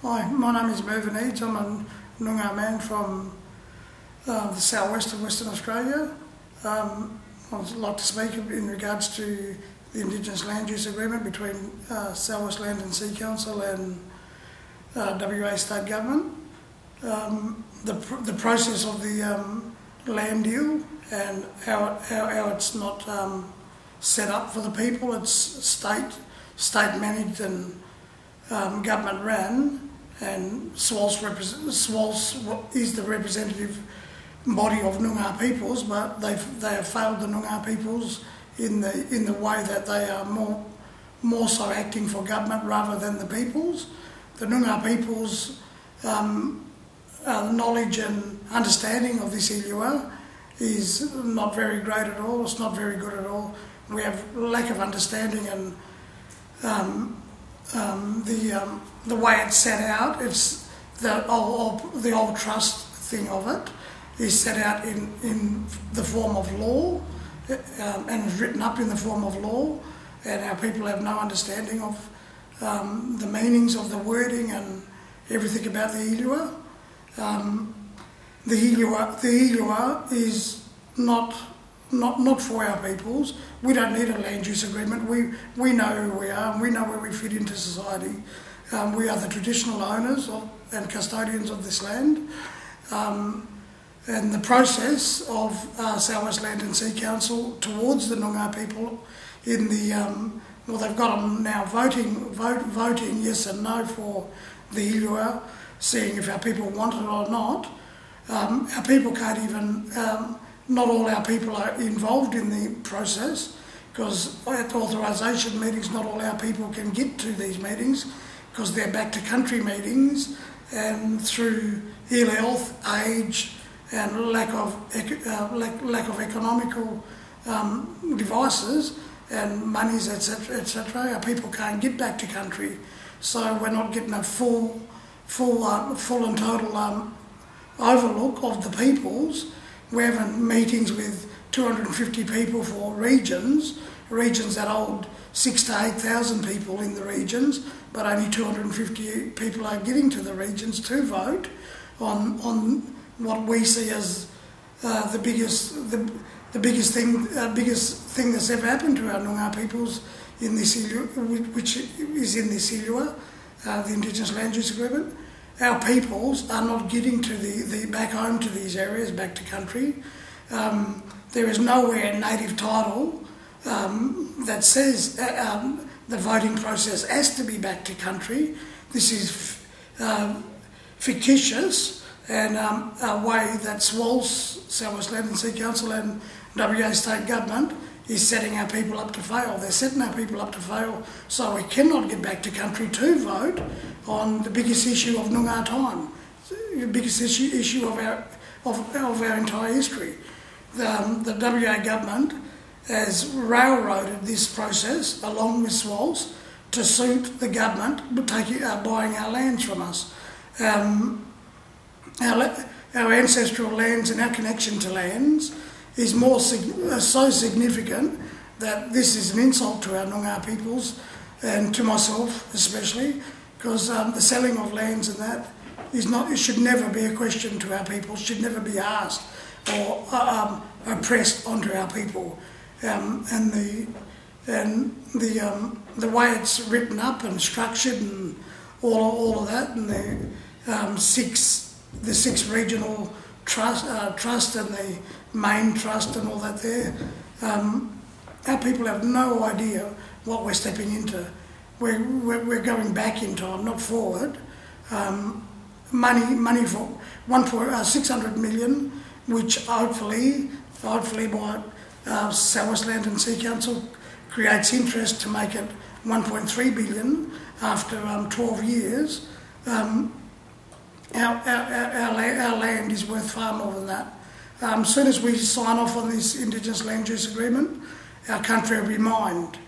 Hi, my name is MERVYN. I'm a Noongar man from the southwest of Western Australia. I'd like to speak in regards to the Indigenous Land Use Agreement between Southwest Land and Sea Council and WA State Government. The process of the land deal and how it's not set up for the people. It's state managed and government ran, and SWALSC is the representative body of Noongar peoples, but they have failed the Noongar peoples in the way that they are more so acting for government rather than the peoples. The Noongar peoples' knowledge and understanding of this EADES is not very great at all. It's not very good at all. We have lack of understanding, and the way it's set out, it's the old trust thing of it is set out in the form of law, and is written up in the form of law, and our people have no understanding of the meanings of the wording and everything about the EADES. The EADES is not for our peoples. We don't need a land use agreement. We know who we are and we know where we fit into society. We are the traditional owners and custodians of this land. And the process of Southwest Land and Sea Council towards the Noongar people in the, well, they've got them now voting yes and no for the EADES, seeing if our people want it or not. Our people can't even, not all our people are involved in the process, because at authorisation meetings not all our people can get to these meetings because they're back to country meetings, and through ill health, age and lack of economical devices and monies, etc., our people can't get back to country. So we're not getting a full and total overlook of the peoples. We're having meetings with 250 people for regions that hold 6,000 to 8,000 people in the regions, but only 250 people are getting to the regions to vote on what we see as the biggest thing that's ever happened to our Noongar peoples in this EADES, which is in this EADES, the Indigenous Land Use Agreement. Our peoples are not getting to the back home to these areas, back to country. There is nowhere in native title that says the voting process has to be back to country. This is fictitious, and a way that SWALSC, Southwest Land and Sea Council, and WA State Government is setting our people up to fail. They're setting our people up to fail, so we cannot get back to country to vote on the biggest issue of Noongar time, the biggest issue of our entire history. The WA government has railroaded this process along with SWALSC to suit the government buying our lands from us. Our ancestral lands and our connection to lands is so significant that this is an insult to our Noongar peoples, and to myself especially, because the selling of lands and that it should never be a question to our people, should never be asked or oppressed onto our people. And the way it's written up and structured and all of that, and the six regional trust and the main trust and all that there, our people have no idea what we're stepping into. We're going back in time, not forward. Money for 600 million, which hopefully by Southwest Land and Sea Council creates interest to make it 1.3 billion after 12 years. Our land is worth far more than that. As soon as we sign off on this Indigenous Land Use Agreement, our country will be mined.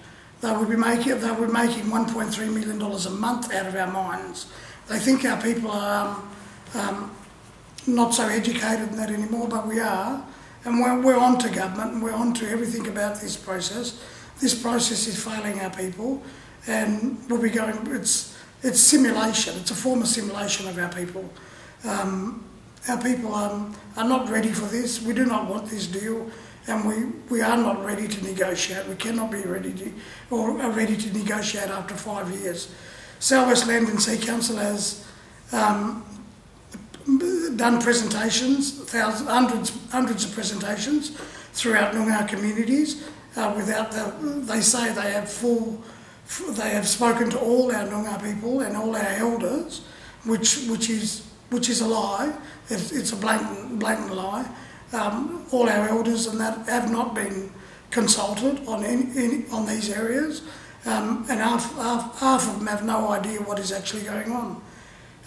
They will be making $1.3 million a month out of our mines. They think our people are not so educated in that anymore, but we are. And we're on to government, and we're on to everything about this process. This process is failing our people, and we'll be going. it's simulation. It's a form of simulation of our people. Our people are not ready for this. We do not want this deal, and we are not ready to negotiate. We cannot be ready to, or are ready to negotiate after 5 years. Southwest Land and Sea Council has done presentations, hundreds of presentations throughout Noongar communities. They say they have spoken to all our Noongar people and all our elders, which is a lie. It's a blatant lie. All our elders and that have not been consulted on these areas, and half of them have no idea what is actually going on.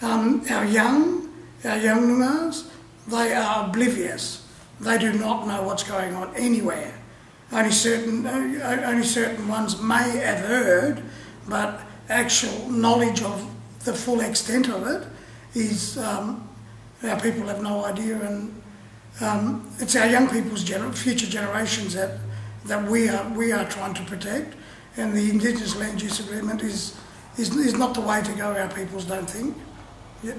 Our young Noongars, they are oblivious. They do not know what's going on anywhere. Only certain ones may have heard, but actual knowledge of the full extent of it is our people have no idea, and it's our young people's future generations that we are trying to protect, and the Indigenous Land Use Agreement is not the way to go. Our peoples don't think. Yep.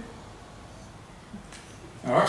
All right.